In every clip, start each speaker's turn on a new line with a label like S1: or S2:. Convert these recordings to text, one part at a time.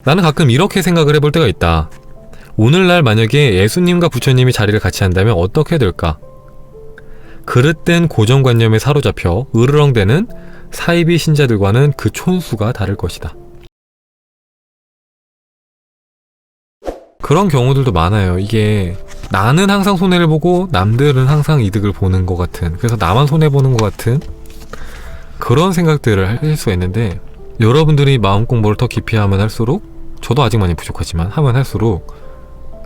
S1: 나는 가끔 이렇게 생각을 해볼 때가 있다. 오늘날 만약에 예수님과 부처님이 자리를 같이 한다면 어떻게 될까? 그릇된 고정관념에 사로잡혀 으르렁대는 사이비 신자들과는 그 촌수가 다를 것이다. 그런 경우들도 많아요. 이게 나는 항상 손해를 보고 남들은 항상 이득을 보는 것 같은, 그래서 나만 손해보는 것 같은 그런 생각들을 할 수가 있는데, 여러분들이 마음 공부를 더 깊이 하면 할수록, 저도 아직 많이 부족하지만 하면 할수록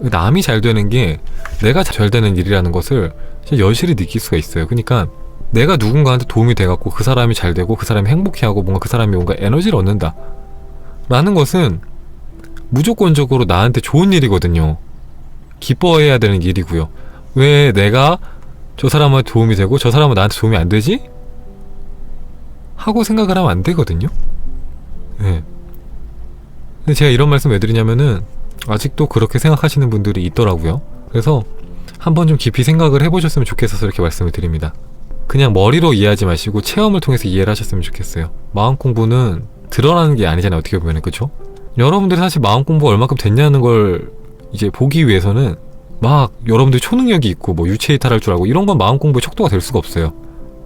S1: 남이 잘 되는 게 내가 잘 되는 일이라는 것을 여실히 느낄 수가 있어요. 그러니까 내가 누군가한테 도움이 돼갖고 그 사람이 잘 되고 그 사람이 행복해하고 뭔가 그 사람이 뭔가 에너지를 얻는다 라는 것은 무조건적으로 나한테 좋은 일이거든요. 기뻐해야 되는 일이고요. 왜 내가 저 사람한테 도움이 되고 저 사람은 나한테 도움이 안 되지? 하고 생각을 하면 안 되거든요. 네. 근데 제가 이런 말씀 왜 드리냐면은 아직도 그렇게 생각하시는 분들이 있더라고요. 그래서 한번 좀 깊이 생각을 해보셨으면 좋겠어서 이렇게 말씀을 드립니다. 그냥 머리로 이해하지 마시고 체험을 통해서 이해를 하셨으면 좋겠어요. 마음 공부는 드러나는 게 아니잖아요, 어떻게 보면. 그쵸? 여러분들이 사실 마음 공부가 얼마큼 됐냐는 걸 이제 보기 위해서는 막 여러분들이 초능력이 있고 뭐 유체이탈할 줄 알고 이런 건 마음 공부의 척도가 될 수가 없어요.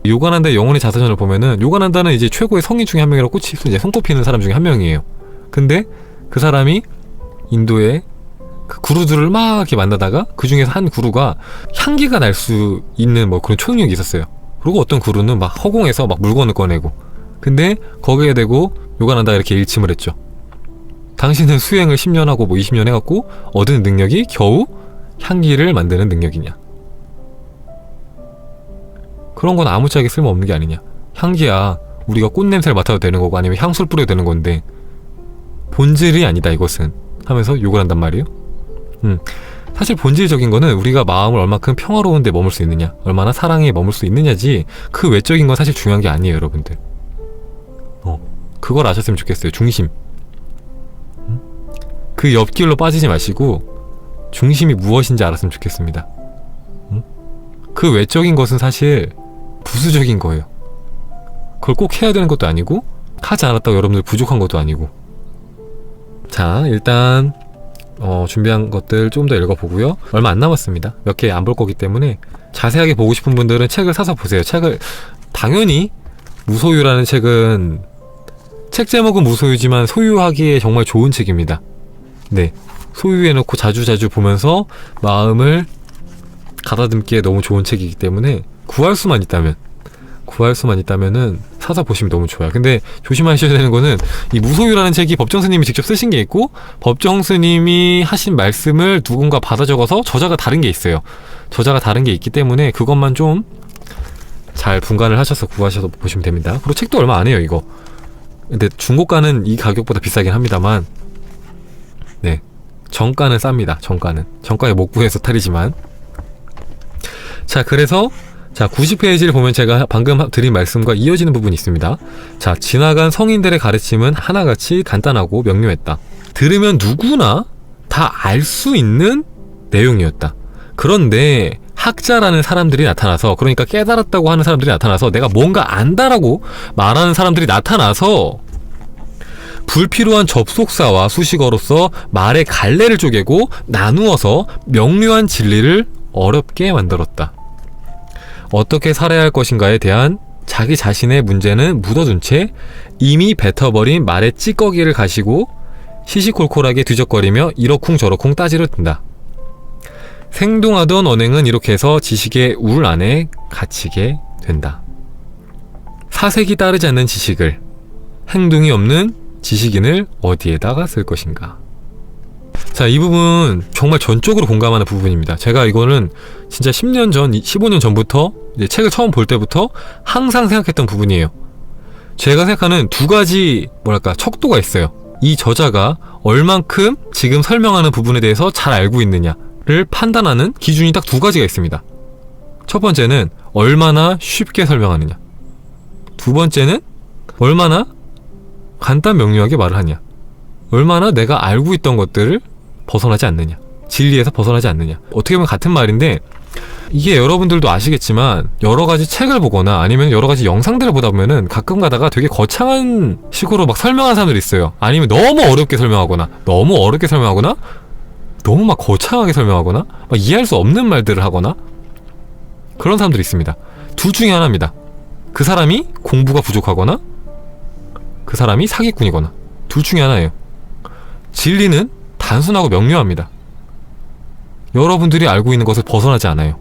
S1: 요가난다의 영혼의 자서전을 보면은 요가난다는 이제 최고의 성인 중에 한 명이라고 꽃이 이제 손꼽히는 사람 중에 한 명이에요. 근데 그 사람이 인도의 그 구루들을 막 이렇게 만나다가 그 중에서 한 구루가 향기가 날 수 있는 뭐 그런 초능력이 있었어요. 그리고 어떤 구루는 막 허공에서 막 물건을 꺼내고, 근데 거기에 대고 요가난다가 이렇게 일침을 했죠. 당신은 수행을 10년 하고 뭐 20년 해갖고 얻은 능력이 겨우 향기를 만드는 능력이냐? 그런 건 아무짝에 쓸모없는 게 아니냐? 향기야 우리가 꽃냄새를 맡아도 되는 거고 아니면 향수를 뿌려도 되는 건데 본질이 아니다 이것은 하면서 욕을 한단 말이에요. 사실 본질적인 거는 우리가 마음을 얼마큼 평화로운 데 머물 수 있느냐, 얼마나 사랑에 머물 수 있느냐지 그 외적인 건 사실 중요한 게 아니에요, 여러분들. 그걸 아셨으면 좋겠어요. 중심. 그 옆길로 빠지지 마시고 중심이 무엇인지 알았으면 좋겠습니다. 그 외적인 것은 사실 부수적인 거예요. 그걸 꼭 해야 되는 것도 아니고 하지 않았다고 여러분들 부족한 것도 아니고. 자, 일단 준비한 것들 좀 더 읽어보고요. 얼마 안 남았습니다. 몇 개 안 볼 거기 때문에 자세하게 보고 싶은 분들은 책을 사서 보세요. 책을 당연히 무소유라는 책은 책 제목은 무소유지만 소유하기에 정말 좋은 책입니다. 네, 소유해놓고 자주자주 보면서 마음을 가다듬기에 너무 좋은 책이기 때문에 구할 수만 있다면은 사서 보시면 너무 좋아요. 근데 조심하셔야 되는 거는 이 무소유라는 책이 법정 스님이 직접 쓰신 게 있고 법정 스님이 하신 말씀을 누군가 받아 적어서 저자가 다른 게 있어요. 저자가 다른 게 있기 때문에 그것만 좀 잘 분간을 하셔서 구하셔서 보시면 됩니다. 그리고 책도 얼마 안 해요, 이거. 근데 중고가는 이 가격보다 비싸긴 합니다만, 네, 정가는 쌉니다. 정가에 못 구해서 탈이지만. 자, 그래서 90페이지를 보면 제가 방금 드린 말씀과 이어지는 부분이 있습니다. 자, 지나간 성인들의 가르침은 하나같이 간단하고 명료했다. 들으면 누구나 다 알 수 있는 내용이었다. 그런데 학자라는 사람들이 나타나서, 그러니까 깨달았다고 하는 사람들이 나타나서, 내가 뭔가 안다라고 말하는 사람들이 나타나서 불필요한 접속사와 수식어로서 말의 갈래를 쪼개고 나누어서 명료한 진리를 어렵게 만들었다. 어떻게 살아야 할 것인가에 대한 자기 자신의 문제는 묻어둔 채 이미 뱉어버린 말의 찌꺼기를 가시고 시시콜콜하게 뒤적거리며 이러쿵저러쿵 따지려 든다. 생동하던 언행은 이렇게 해서 지식의 울 안에 갇히게 된다. 사색이 따르지 않는 지식을, 행동이 없는 지식인을 어디에다가 쓸 것인가. 자, 이 부분 정말 전적으로 공감하는 부분입니다. 제가 이거는 진짜 10년 전, 15년 전부터 이제 책을 처음 볼 때부터 항상 생각했던 부분이에요. 제가 생각하는 두 가지 척도가 있어요. 이 저자가 얼만큼 지금 설명하는 부분에 대해서 잘 알고 있느냐를 판단하는 기준이 딱 두 가지가 있습니다. 첫 번째는 얼마나 쉽게 설명하느냐, 두 번째는 얼마나 간단 명료하게 말을 하냐, 얼마나 내가 알고 있던 것들을 벗어나지 않느냐, 진리에서 벗어나지 않느냐. 어떻게 보면 같은 말인데 이게 여러분들도 아시겠지만 여러 가지 책을 보거나 아니면 여러 가지 영상들을 보다 보면은 가끔 가다가 되게 거창한 식으로 막 설명하는 사람들이 있어요. 아니면 너무 어렵게 설명하거나 너무 막 거창하게 설명하거나 막 이해할 수 없는 말들을 하거나 그런 사람들이 있습니다. 둘 중에 하나입니다. 그 사람이 공부가 부족하거나 그 사람이 사기꾼이거나 둘 중에 하나예요. 진리는 단순하고 명료합니다. 여러분들이 알고 있는 것을 벗어나지 않아요.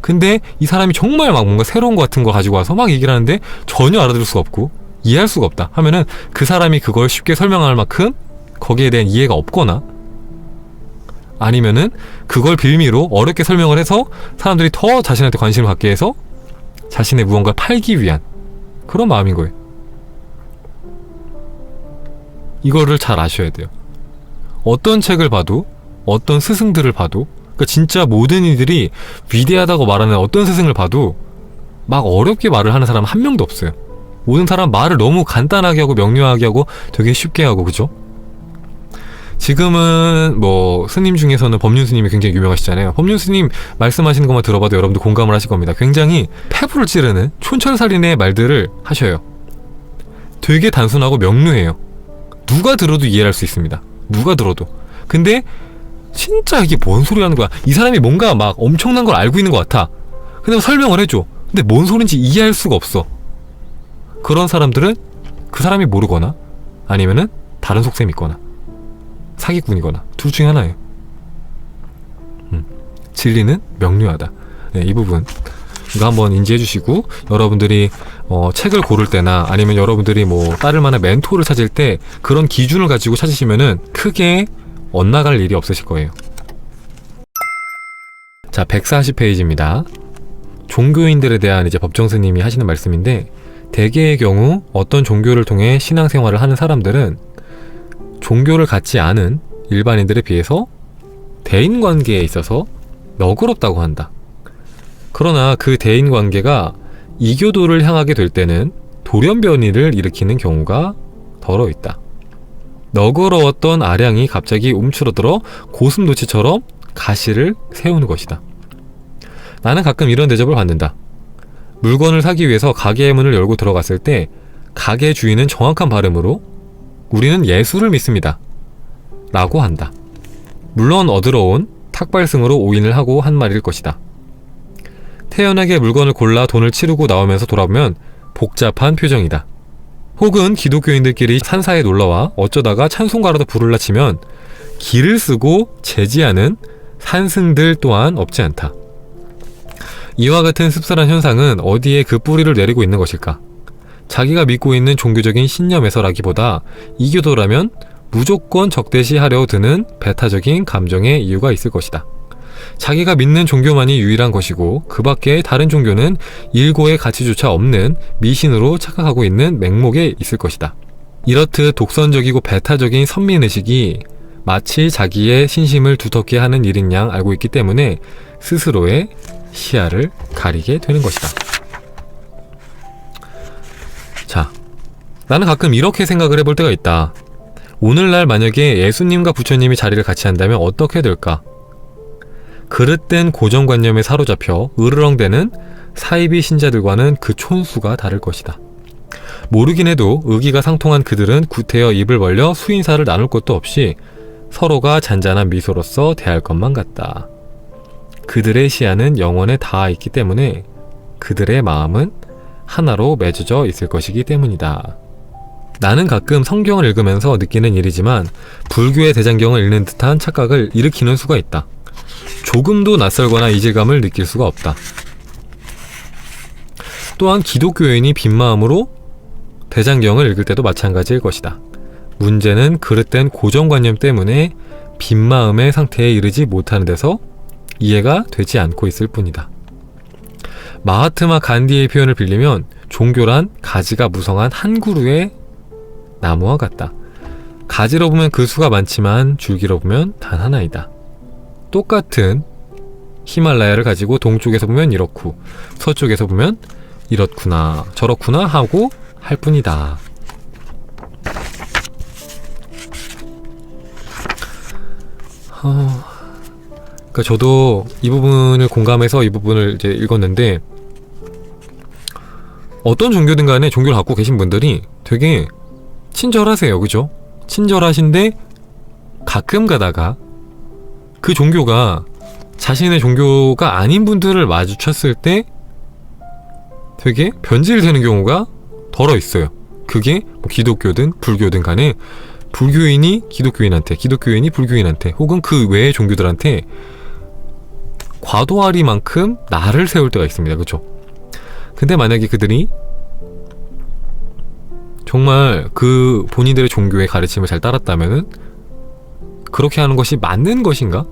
S1: 근데 이 사람이 정말 막 뭔가 새로운 것 같은 거 가지고 와서 막 얘기를 하는데 전혀 알아들을 수가 없고 이해할 수가 없다 하면은 그 사람이 그걸 쉽게 설명할 만큼 거기에 대한 이해가 없거나 아니면은 그걸 빌미로 어렵게 설명을 해서 사람들이 더 자신한테 관심을 갖게 해서 자신의 무언가를 팔기 위한 그런 마음인 거예요. 이거를 잘 아셔야 돼요. 어떤 책을 봐도 어떤 스승들을 봐도 그러니까 진짜 모든 이들이 위대하다고 말하는 어떤 스승을 봐도 막 어렵게 말을 하는 사람은 한 명도 없어요. 모든 사람 말을 너무 간단하게 하고 명료하게 하고 되게 쉽게 하고 그죠? 지금은 뭐 스님 중에서는 법륜 스님이 굉장히 유명하시잖아요. 법륜 스님 말씀하시는 것만 들어봐도 여러분들 공감을 하실 겁니다. 굉장히 폐부를 찌르는 촌철살인의 말들을 하셔요. 되게 단순하고 명료해요. 누가 들어도 이해할 수 있습니다. 누가 들어도. 근데 진짜 이게 뭔 소리 하는 거야. 이 사람이 뭔가 막 엄청난 걸 알고 있는 것 같아. 근데 설명을 해줘. 근데 뭔 소린지 이해할 수가 없어. 그런 사람들은 그 사람이 모르거나 아니면은 다른 속셈이 있거나 사기꾼이거나 둘 중에 하나예요. 진리는 명료하다. 네, 이 부분 이거 한번 인지해 주시고 여러분들이 책을 고를 때나 아니면 여러분들이 뭐 따를 만한 멘토를 찾을 때 그런 기준을 가지고 찾으시면은 크게 엇나갈 일이 없으실 거예요. 자, 140페이지입니다. 종교인들에 대한 이제 법정 스님이 하시는 말씀인데 대개의 경우 어떤 종교를 통해 신앙생활을 하는 사람들은 종교를 갖지 않은 일반인들에 비해서 대인관계에 있어서 너그럽다고 한다. 그러나 그 대인관계가 이교도를 향하게 될 때는 돌연변이를 일으키는 경우가 더러 있다. 너그러웠던 아량이 갑자기 움츠러들어 고슴도치처럼 가시를 세우는 것이다. 나는 가끔 이런 대접을 받는다. 물건을 사기 위해서 가게의 문을 열고 들어갔을 때 가게 주인은 정확한 발음으로 우리는 예수를 믿습니다 라고 한다. 물론 어드러운 탁발승으로 오인을 하고 한 말일 것이다. 태연하게 물건을 골라 돈을 치르고 나오면서 돌아보면 복잡한 표정이다. 혹은 기독교인들끼리 산사에 놀러와 어쩌다가 찬송가라도 부르려 치면 기를 쓰고 제지하는 산승들 또한 없지 않다. 이와 같은 씁쓸한 현상은 어디에 그 뿌리를 내리고 있는 것일까? 자기가 믿고 있는 종교적인 신념에서라기보다 이교도라면 무조건 적대시하려 드는 배타적인 감정의 이유가 있을 것이다. 자기가 믿는 종교만이 유일한 것이고 그 밖에 다른 종교는 일고의 가치조차 없는 미신으로 착각하고 있는 맹목에 있을 것이다. 이렇듯 독선적이고 배타적인 선민의식이 마치 자기의 신심을 두텁게 하는 일인 양 알고 있기 때문에 스스로의 시야를 가리게 되는 것이다. 자, 나는 가끔 이렇게 생각을 해볼 때가 있다. 오늘날 만약에 예수님과 부처님이 자리를 같이 한다면 어떻게 될까? 그릇된 고정관념에 사로잡혀 으르렁대는 사이비 신자들과는 그 촌수가 다를 것이다. 모르긴 해도 의기가 상통한 그들은 구태여 입을 벌려 수인사를 나눌 것도 없이 서로가 잔잔한 미소로서 대할 것만 같다. 그들의 시야는 영원에 닿아 있기 때문에 그들의 마음은 하나로 맺어져 있을 것이기 때문이다. 나는 가끔 성경을 읽으면서 느끼는 일이지만 불교의 대장경을 읽는 듯한 착각을 일으키는 수가 있다. 조금도 낯설거나 이질감을 느낄 수가 없다. 또한 기독교인이 빈마음으로 대장경을 읽을 때도 마찬가지일 것이다. 문제는 그릇된 고정관념 때문에 빈마음의 상태에 이르지 못하는 데서 이해가 되지 않고 있을 뿐이다. 마하트마 간디의 표현을 빌리면 종교란 가지가 무성한 한 그루의 나무와 같다. 가지로 보면 그 수가 많지만 줄기로 보면 단 하나이다. 똑같은 히말라야를 가지고 동쪽에서 보면 이렇고 서쪽에서 보면 이렇구나 저렇구나 하고 할 뿐이다. 그러니까 저도 이 부분을 공감해서 이 부분을 이제 읽었는데, 어떤 종교든 간에 종교를 갖고 계신 분들이 되게 친절하세요. 그죠? 친절하신데 가끔 가다가 그 종교가 자신의 종교가 아닌 분들을 마주쳤을 때 되게 변질되는 경우가 덜어 있어요. 그게 뭐 기독교든 불교든 간에 불교인이 기독교인한테, 기독교인이 불교인한테, 혹은 그 외의 종교들한테 과도하리만큼 나를 세울 때가 있습니다. 그쵸? 근데 만약에 그들이 정말 그 본인들의 종교의 가르침을 잘 따랐다면은 그렇게 하는 것이 맞는 것인가?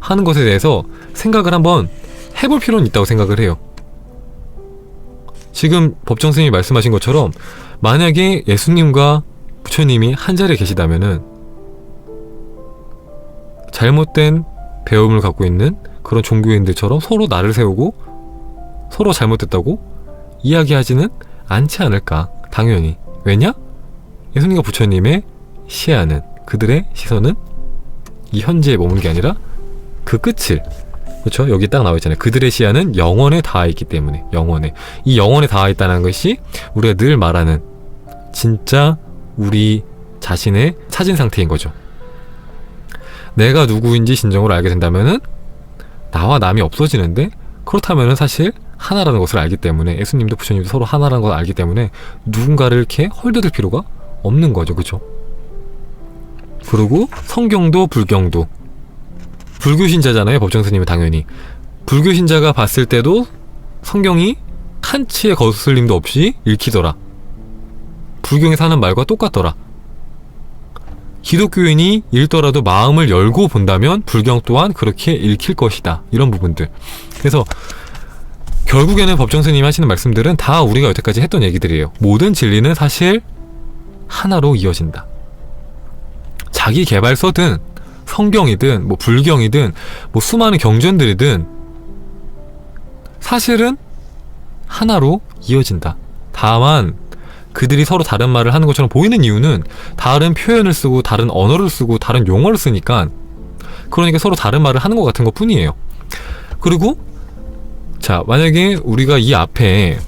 S1: 하는 것에 대해서 생각을 한번 해볼 필요는 있다고 생각을 해요. 지금 법정 스님이 말씀하신 것처럼 만약에 예수님과 부처님이 한 자리에 계시다면은 잘못된 배움을 갖고 있는 그런 종교인들처럼 서로 나를 세우고 서로 잘못됐다고 이야기하지는 않지 않을까. 당연히. 왜냐? 예수님과 부처님의 시야는, 그들의 시선은 이 현재에 머무는 게 아니라 그 끝을, 그렇죠? 여기 딱 나와 있잖아요. 그들의 시야는 영원에 닿아 있기 때문에. 영원에. 이 영원에 닿아 있다는 것이 우리가 늘 말하는 진짜 우리 자신의 차진 상태인 거죠. 내가 누구인지 진정으로 알게 된다면은 나와 남이 없어지는데, 그렇다면은 사실 하나라는 것을 알기 때문에, 예수님도 부처님도 서로 하나라는 걸 알기 때문에 누군가를 이렇게 헐뜯을 필요가 없는 거죠. 그죠? 그리고 성경도 불경도 불교신자잖아요. 법정스님은 당연히. 불교신자가 봤을 때도 성경이 칸치의 거슬림도 없이 읽히더라. 불경에서 하는 말과 똑같더라. 기독교인이 읽더라도 마음을 열고 본다면 불경 또한 그렇게 읽힐 것이다. 이런 부분들. 그래서 결국에는 법정스님이 하시는 말씀들은 다 우리가 여태까지 했던 얘기들이에요. 모든 진리는 사실 하나로 이어진다. 자기 개발서든 성경이든 뭐 불경이든 뭐 수많은 경전들이든 사실은 하나로 이어진다. 다만 그들이 서로 다른 말을 하는 것처럼 보이는 이유는 다른 표현을 쓰고 다른 언어를 쓰고 다른 용어를 쓰니까, 그러니까 서로 다른 말을 하는 것 같은 것 뿐이에요. 그리고 자, 만약에 우리가 이 앞에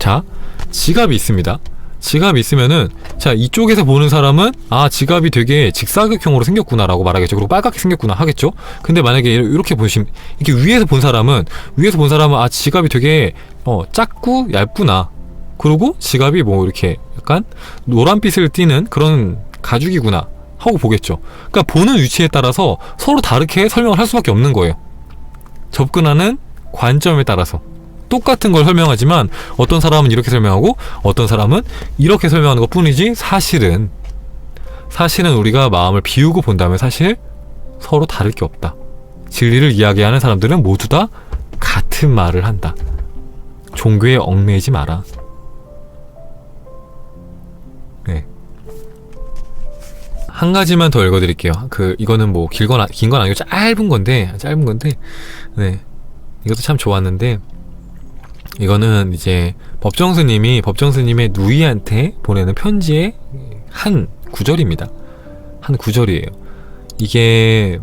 S1: 자, 지갑이 있습니다. 지갑이 있으면은, 자, 이쪽에서 보는 사람은 아, 지갑이 되게 직사각형으로 생겼구나 라고 말하겠죠. 그리고 빨갛게 생겼구나 하겠죠. 근데 만약에 이렇게 보시면, 이렇게 위에서 본 사람은 아, 지갑이 되게 작고 얇구나, 그리고 지갑이 뭐 이렇게 약간 노란빛을 띠는 그런 가죽이구나 하고 보겠죠. 그러니까 보는 위치에 따라서 서로 다르게 설명을 할 수밖에 없는 거예요. 접근하는 관점에 따라서 똑같은 걸 설명하지만 어떤 사람은 이렇게 설명하고 어떤 사람은 이렇게 설명하는 것 뿐이지, 사실은 우리가 마음을 비우고 본다면 사실 서로 다를 게 없다. 진리를 이야기하는 사람들은 모두 다 같은 말을 한다. 종교에 얽매이지 마라. 네. 한 가지만 더 읽어드릴게요. 이거는 뭐 긴 건 아니고 짧은 건데, 네. 이것도 참 좋았는데, 이거는 이제 법정스님의 누이한테 보내는 편지의 한 구절입니다. 한 구절이에요. 이게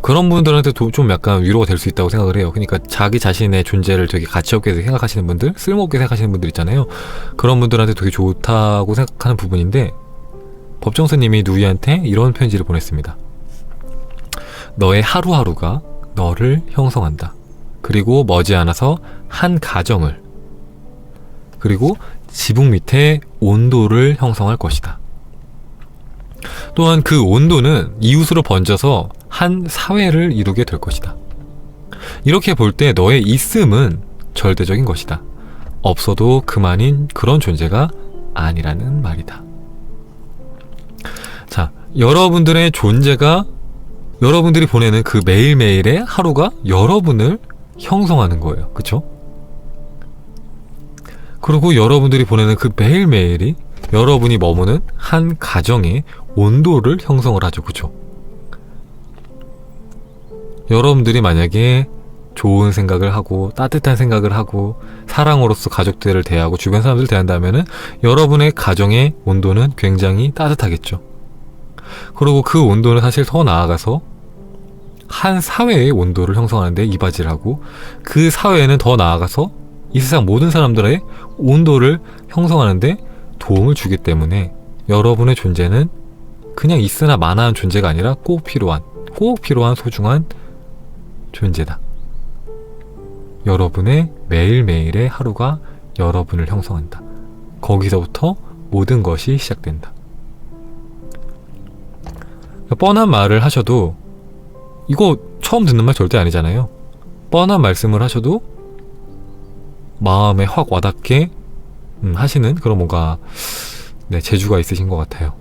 S1: 그런 분들한테 좀 약간 위로가 될 수 있다고 생각을 해요. 그러니까 자기 자신의 존재를 되게 가치없게 생각하시는 분들, 쓸모없게 생각하시는 분들 있잖아요. 그런 분들한테 되게 좋다고 생각하는 부분인데, 법정스님이 누이한테 이런 편지를 보냈습니다. 너의 하루하루가 너를 형성한다. 그리고 머지않아서 한 가정을, 그리고 지붕 밑에 온도를 형성할 것이다. 또한 그 온도는 이웃으로 번져서 한 사회를 이루게 될 것이다. 이렇게 볼 때 너의 있음은 절대적인 것이다. 없어도 그만인 그런 존재가 아니라는 말이다. 자, 여러분들의 존재가, 여러분들이 보내는 그 매일매일의 하루가 여러분을 형성하는 거예요. 그쵸? 그리고 여러분들이 보내는 그 매일매일이 여러분이 머무는 한 가정의 온도를 형성을 하죠. 그쵸? 여러분들이 만약에 좋은 생각을 하고 따뜻한 생각을 하고 사랑으로서 가족들을 대하고 주변 사람들을 대한다면은 여러분의 가정의 온도는 굉장히 따뜻하겠죠. 그리고 그 온도는 사실 더 나아가서 한 사회의 온도를 형성하는데 이바지를 하고, 그 사회는 더 나아가서 이 세상 모든 사람들의 온도를 형성하는데 도움을 주기 때문에 여러분의 존재는 그냥 있으나 마나한 존재가 아니라 꼭 필요한 소중한 존재다. 여러분의 매일매일의 하루가 여러분을 형성한다. 거기서부터 모든 것이 시작된다. 뻔한 말을 하셔도, 이거 처음 듣는 말 절대 아니잖아요. 뻔한 말씀을 하셔도 마음에 확 와닿게 하시는 그런 뭔가 재주가 있으신 것 같아요.